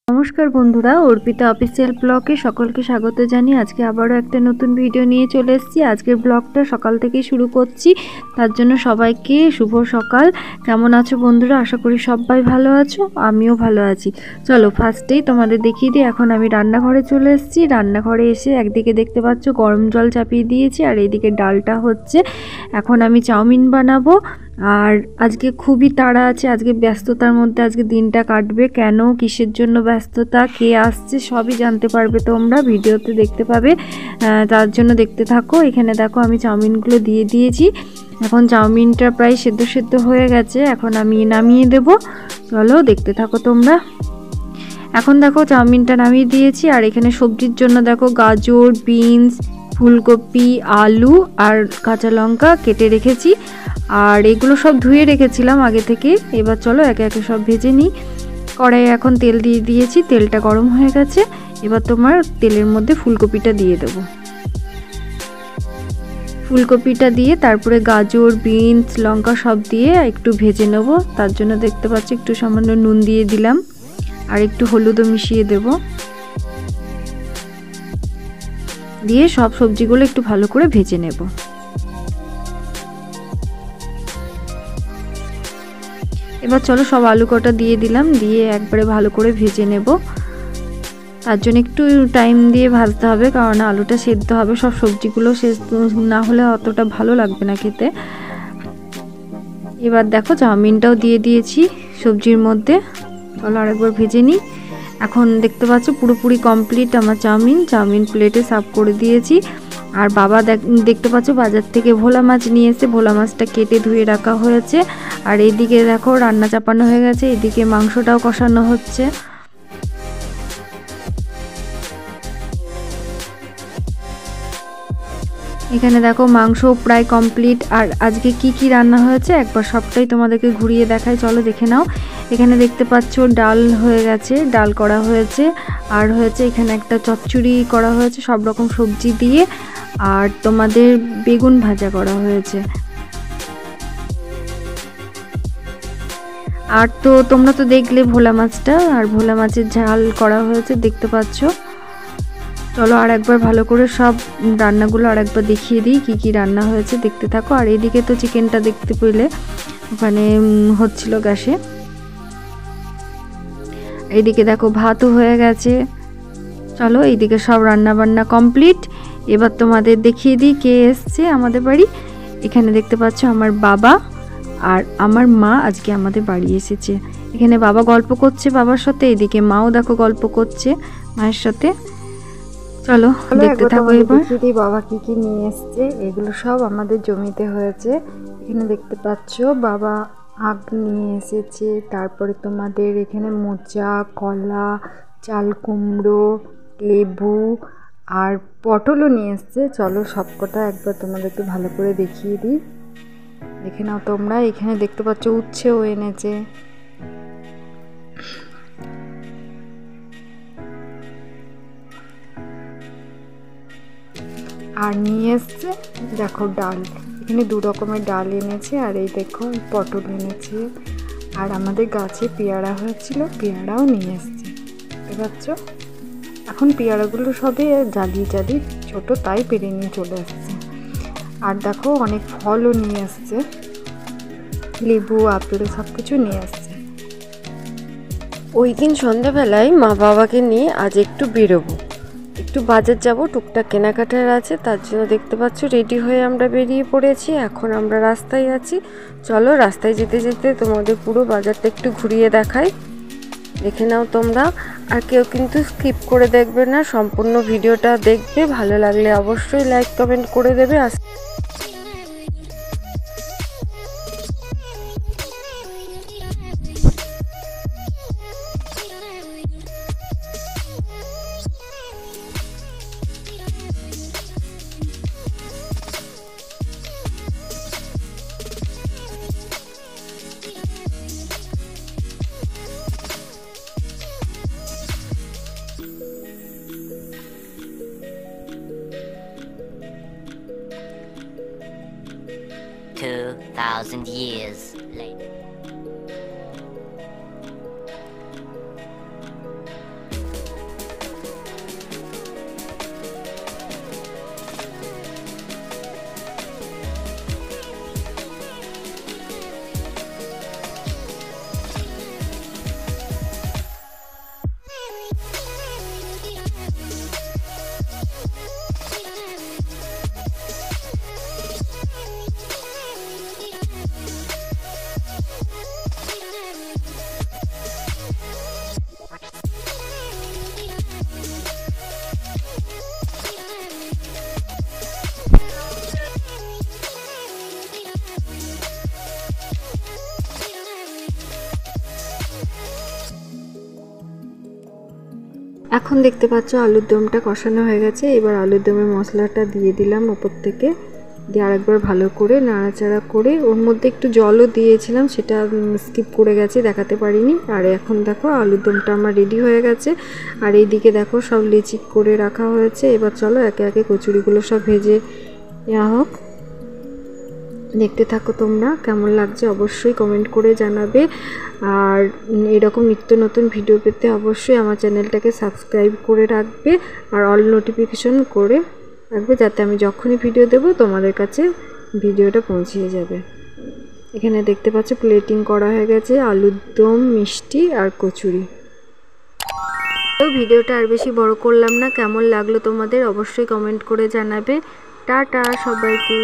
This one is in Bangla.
নমস্কার বন্ধুরা, অর্পিতা অফিসিয়াল ব্লগে সকলকে স্বাগত জানিয়ে আজকে আবারও একটা নতুন ভিডিও নিয়ে চলে এসেছি। আজকের ব্লগটা সকাল থেকেই শুরু করছি, তার জন্য সবাইকে শুভ সকাল। কেমন আছো বন্ধুরা? আশা করি সবাই ভালো আছো, আমিও ভালো আছি। চলো ফার্স্টেই তোমাদের দেখিয়ে দিই। এখন আমি রান্নাঘরে চলে এসেছি। রান্নাঘরে এসে একদিকে দেখতে পাচ্ছ গরম জল চাপিয়ে দিয়েছি, আর এইদিকে ডালটা হচ্ছে। এখন আমি চাউমিন বানাবো। আর আজকে খুবই তাড়া আছে, আজকে ব্যস্ততার মধ্যে আজকে দিনটা কাটবে। কেন, কিসের জন্য ব্যস্ততা, কে আসছে সবই জানতে পারবে তোমরা, ভিডিওতে দেখতে পাবে। তার জন্য দেখতে থাকো। এখানে দেখো আমি চাউমিনগুলো দিয়ে দিয়েছি। এখন চাউমিনটা প্রায় সেদ্ধ হয়ে গেছে, এখন আমি নামিয়ে দেব। চলো দেখতে থাকো তোমরা। এখন দেখো চাউমিনটা নামিয়ে দিয়েছি, আর এখানে সবজির জন্য দেখো গাজর, বিনস, ফুলকপি, আলু আর কাঁচা লঙ্কা কেটে রেখেছি। আর এগুলো সব ধুয়ে রেখেছিলাম আগে থেকে। এবার চলো একে একে সব ভেজে নিই। কড়াইয়ে এখন তেল দিয়ে দিয়েছি, তেলটা গরম হয়ে গেছে। এবার তোমার তেলের মধ্যে ফুলকপিটা দিয়ে দেবো। ফুলকপিটা দিয়ে তারপরে গাজর, বিনস, লঙ্কা সব দিয়ে একটু ভেজে নেব। তার জন্য দেখতে পাচ্ছি একটু সামান্য নুন দিয়ে দিলাম, আর একটু হলুদও মিশিয়ে দেব। দিয়ে সব সবজিগুলো একটু ভালো করে ভেজে নেব। এবার চলো সব আলু কটা দিয়ে দিলাম, দিয়ে একবারে ভালো করে ভেজে নেব। তার জন্য একটু টাইম দিয়ে ভাজতে হবে, কারণ আলুটা সেদ্ধ হবে। সব সবজিগুলো সেদ্ধ না হলে অতটা ভালো লাগবে না খেতে। এবার দেখো চাউমিনটাও দিয়ে দিয়েছি সবজির মধ্যে। চলো আরেকবার ভেজে নিই। এখন দেখতে পাচ্ছ পুরোপুরি কমপ্লিট আমার চাউমিন প্লেটে সার্ভ করে দিয়েছি। আর বাবা দেখতে পাচ্ছ বাজার থেকে ভোলা মাছ নিয়ে এসে ভোলা মাছটা কেটে ধুয়ে রাখা হয়েছে। আর এইদিকে দেখো রান্না চাপানো হয়ে গেছে, এদিকে মাংসটাও কষানো হচ্ছে। এখানে দেখো মাংস প্রায় কমপ্লিট। আর আজকে কি কি রান্না হয়েছে একবার সবটাই তোমাদেরকে ঘুরিয়ে দেখাই, চলো দেখে নাও। এখানে দেখতে পাচ্ছ ডাল হয়ে গেছে, ডাল করা হয়েছে। আর হয়েছে এখানে একটা চচ্চড়ি করা হয়েছে সব রকম সবজি দিয়ে। আর তোমাদের বেগুন ভাজা করা হয়েছে। আর তো তোমরা তো দেখলে ভোলা মাছটা, আর ভোলা মাছের ঝাল করা হয়েছে দেখতে পাচ্ছ। চলো আর একবার ভালো করে সব রান্নাগুলো আর একবার দেখিয়ে দিই কি কি রান্না হয়েছে, দেখতে থাকো। আর এদিকে তো চিকেনটা দেখতে পেলে ওখানে হচ্ছিল গ্যাসে। এইদিকে দেখো ভাতও হয়ে গেছে। চলো এইদিকে সব রান্না বান্না কমপ্লিট। এবার তোমাদের দেখিয়ে দিই কে এসছে আমাদের বাড়ি। এখানে দেখতে পাচ্ছ আমার বাবা আর আমার মা আজকে আমাদের বাড়ি এসেছে। এখানে বাবা গল্প করছে বাবার সাথে, এদিকে মাও দেখো গল্প করছে মায়ের সাথে। চলো দেখতে থাকো। এবার বাবা কি কি নিয়ে এসছে, এগুলো সব আমাদের জমিতে হয়েছে। এখানে দেখতে পাচ্ছ বাবা আখ নিয়ে এসেছে, তারপরে তোমাদের এখানে মোচা, কলা, চাল কুমড়ো, লেবু আর পটলও নিয়ে এসছে। চলো সবকটা একবার তোমাদেরকে ভালো করে দেখিয়ে দিই, দেখে নাও তোমরা। এখানে দেখতে পাচ্ছ উচ্ছেও এনেছে। আর নিয়ে এসছে দেখো ডাল, এখানে দু রকমের ডাল এনেছে। আর এই দেখো পটল এনেছে। আর আমাদের গাছে পেয়ারা হয়েছিল, পেয়ারাও নিয়ে এসছে। বুঝতে পারছো? এখন পেয়ারাগুলো সবে জ্বালিয়ে ছোট, তাই পেরে নিয়ে চলে আসছে। আর দেখো অনেক ফলও নিয়ে আসছে, লেবু, আপেল সব কিছু নিয়ে আসছে। ওই দিন সন্ধ্যাবেলায় মা বাবাকে নিয়ে আজ একটু বেরোবো, একটু বাজার যাব, টুকটাক কেনাকাটার আছে। তার জন্য দেখতে পাচ্ছ রেডি হয়ে আমরা বেরিয়ে পড়েছি। এখন আমরা রাস্তায় আছি। চলো রাস্তায় যেতে যেতে তোমাদের পুরো বাজারটা একটু ঘুরিয়ে দেখাই, দেখে নাও তোমরা। আর কেউ কিন্তু স্কিপ করে দেখবে না, সম্পূর্ণ ভিডিওটা দেখবে। ভালো লাগলে অবশ্যই লাইক কমেন্ট করে দেবে। 2,000 years later. এখন দেখতে পাচ্ছ আলুর দমটা কষানো হয়ে গেছে। এবার আলুর দমের মশলাটা দিয়ে দিলাম উপর থেকে, দিয়ে আরেকবার ভালো করে নাড়াচাড়া করে ওর মধ্যে একটু জলও দিয়েছিলাম, সেটা স্কিপ করে গেছি, দেখাতে পারিনি। আর এখন দেখো আলুর দমটা আমার রেডি হয়ে গেছে। আর এইদিকে দেখো সব লিচি করে রাখা হয়েছে। এবার চলো একে একে কচুরিগুলো সব ভেজে নেওয়া হোক। দেখতে থাকো, তোমরা কেমন লাগছে অবশ্যই কমেন্ট করে জানাবে। আর এরকম নিত্য নতুন ভিডিও পেতে অবশ্যই আমার চ্যানেলটাকে সাবস্ক্রাইব করে রাখবে আর অল নোটিফিকেশন করে রাখবে, যাতে আমি যখনই ভিডিও দেব তোমাদের কাছে ভিডিওটা পৌঁছিয়ে যাবে। এখানে দেখতে পাচ্ছ প্লেটিং করা হয়ে গেছে আলুর দম, মিষ্টি আর কচুরি। তো ভিডিওটা আর বেশি বড় করলাম না, কেমন লাগলো তোমাদের অবশ্যই কমেন্ট করে জানাবে। টাটা সবাইকে।